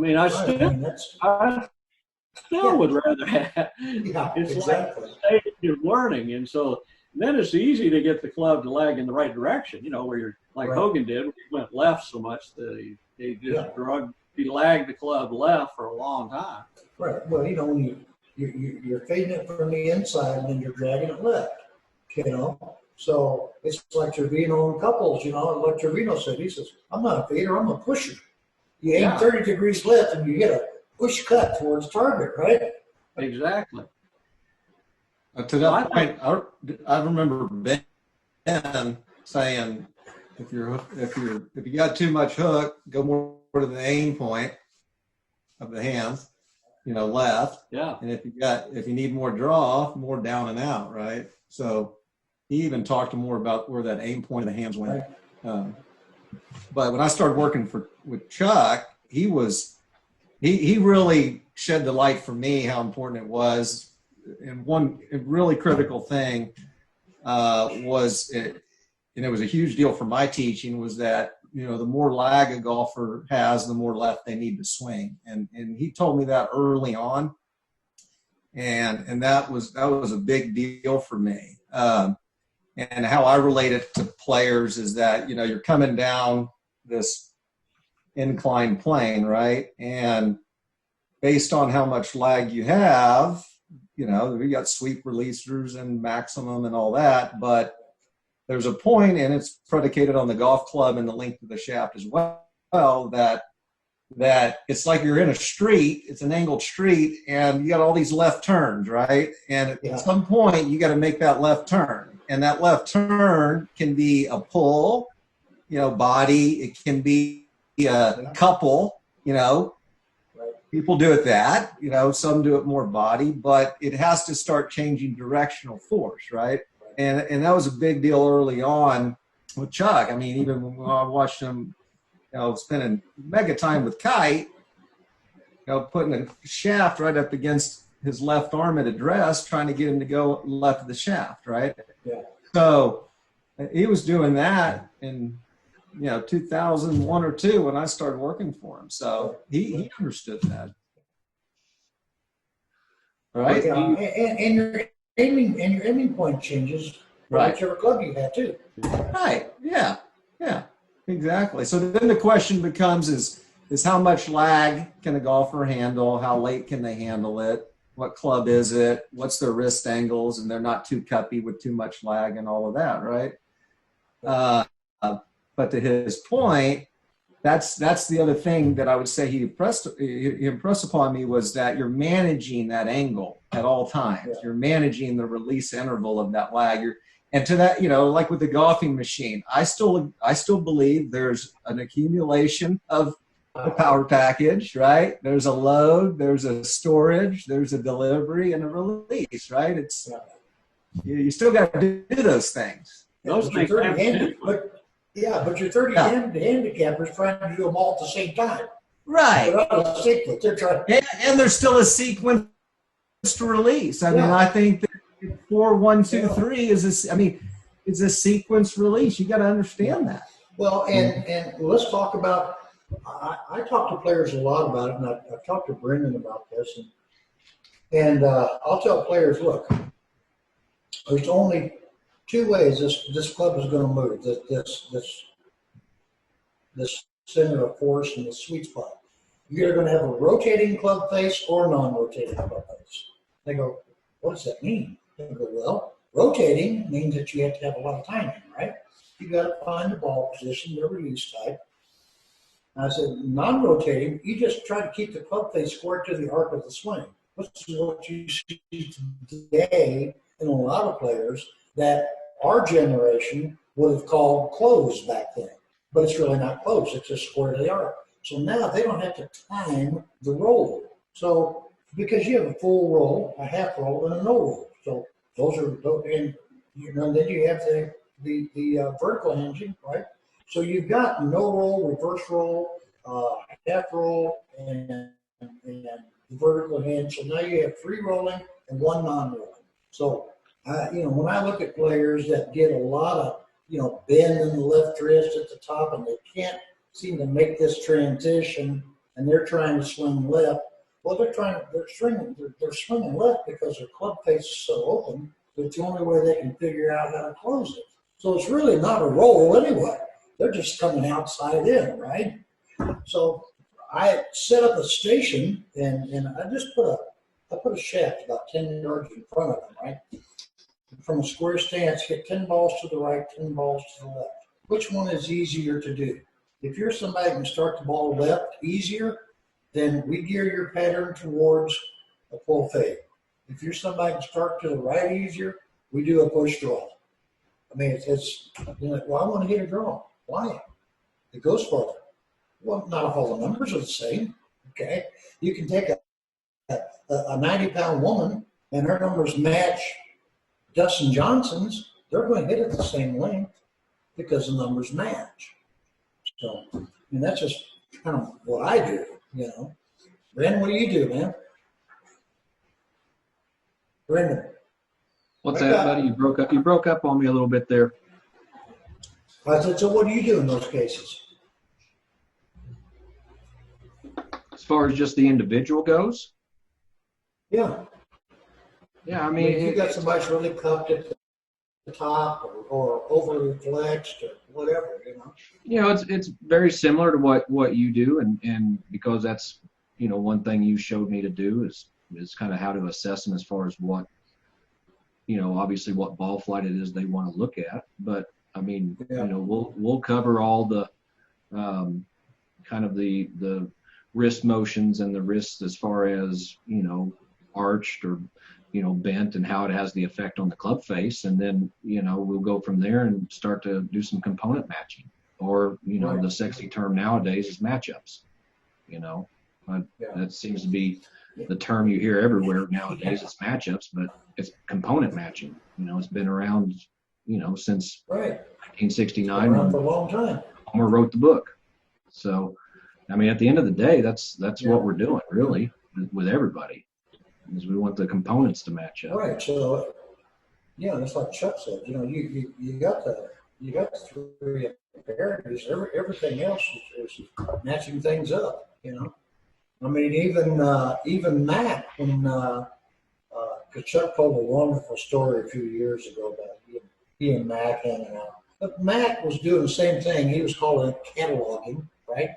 mean, I still would rather have. Yeah, It's exactly. like you're learning, and so then it's easy to get the club to lag in the right direction. You know, where you're like Hogan did, he went left so much that he just he lagged the club left for a long time. Right. Well, you know, when you're fading it from the inside and then you're dragging it left. You know, so it's like Trevino and Couples. You know, like Trevino said, he says, "I'm not a fader, I'm a pusher." You aim 30 degrees left and you get a push cut towards target, right? Exactly. To that point, I remember Ben saying, if you got too much hook, go more to the aim point of the hands, you know, left. Yeah. And if you need more draw, more down and out, right? So he even talked more about where that aim point of the hands went. Right. But when I started working with Chuck, he really shed the light for me how important it was. And one really critical thing was, and it was a huge deal for my teaching, was that, you know, the more lag a golfer has, the more left they need to swing. And he told me that early on. And that was a big deal for me. And how I relate it to players is that, you know, you're coming down this inclined plane, right? And based on how much lag you have, you know, we got sweep releasers and maximum and all that, but there's a point, and it's predicated on the golf club and the length of the shaft as well, that it's like you're in a street, it's an angled street, and you got all these left turns, right? And at some point, you got to make that left turn. And that left turn can be a pull, you know, body. It can be a couple, you know. People do it that, you know, some do it more body, but it has to start changing directional force, right? And that was a big deal early on with Chuck. I mean, even when I watched him, you know, spending mega time with Kite, you know, putting a shaft right up against his left arm at address, trying to get him to go left of the shaft, right? Yeah. So he was doing that in, you know, 2001 or 2 when I started working for him. So he understood that. Right? Yeah. And your aiming point changes right. Whichever club you have too. Right. Yeah. Yeah. Exactly. So then the question becomes is how much lag can a golfer handle? How late can they handle it? What club is it? What's their wrist angles? And they're not too cuppy with too much lag and all of that, right? But to his point, that's the other thing that I would say he impressed upon me was that you're managing that angle at all times. Yeah. You're managing the release interval of that lag. And to that, you know, like with the golfing machine, I still believe there's an accumulation of the power package, right? There's a load, there's a storage, there's a delivery, and a release, right? It's you still got to do those things. Those things. But your 30 handicappers trying to do them all at the same time. Right. They're trying. And there's still a sequence to release. I mean, I think that 4, 1, 2, 3 is a sequence release. You got to understand that. Well, and let's talk about. I talk to players a lot about it, and I've talked to Brendan about this, and I'll tell players, look, there's only 2 ways this club is going to move. This center of force and the sweet spot. You're either going to have a rotating club face or non-rotating club face. They go, what does that mean? They go, well, rotating means that you have to have a lot of timing, right? You got to find the ball position, the release type. I said, non-rotating, you just try to keep the club face square to the arc of the swing. This is what you see today in a lot of players that our generation would have called closed back then. But it's really not closed. It's just square to the arc. So now they don't have to time the roll. So because you have a full roll, a half roll, and a no roll. So those are, and you know, then you have the vertical hinging, right? So you've got no roll, reverse roll, half roll, and vertical hinge. So now you have 3 rolling and 1 non-rolling. So, you know, when I look at players that get a lot of, you know, bend in the left wrist at the top and they can't seem to make this transition and they're trying to swing left. Well, they're swinging left because their club face is so open. But it's the only way they can figure out how to close it. So it's really not a roll anyway. They're just coming outside in, right? So I set up a station, and I just put a shaft about 10 yards in front of them, right? From a square stance, hit 10 balls to the right, 10 balls to the left. Which one is easier to do? If you're somebody who can start the ball left easier, then we gear your pattern towards a full fade. If you're somebody who can start to the right easier, we do a push draw. I mean, it's you're like, well, I want to hit a draw. Why? It goes farther. Well, not if all the numbers are the same. Okay, you can take a 90-pound woman and her numbers match Dustin Johnson's. They're going to hit it the same length because the numbers match. So, I mean, that's just kind of what I do, you know. Ren, what do you do, man? Brendan. What's that, buddy? You broke up on me a little bit there. I said, so what do you do in those cases? As far as just the individual goes? Yeah. Yeah, I I mean, mean, if you got somebody that's really cupped at the top or overly flexed or whatever, you know. you know, it's very similar to what you do, and because that's, you know, one thing you showed me to do is kind of how to assess them as far as what, you know, obviously what ball flight it is they want to look at. But I mean, Yeah. you know, we'll cover all the kind of the wrist motions and the wrists as far as, you know, arched or, you know, bent and how it has the effect on the club face. And then, you know, we'll go from there and start to do some component matching, or, you know, Right. the sexy term nowadays is matchups, you know. Yeah. That seems to be the term you hear everywhere nowadays. It's matchups, but it's component matching. You know, it's been around, you know, since Right. 1969 Around when for a long time. Homer wrote the book. So, I mean, at the end of the day, that's Yeah. what we're doing really with everybody, is we want the components to match up. Right. So, yeah, that's like Chuck said. You know, you got the three imperatives. Everything else is matching things up. You know, I mean, even Matt, when because Chuck told a wonderful story a few years ago about he and Mac hanging out. But Mac was doing the same thing. He was calling it cataloging, right?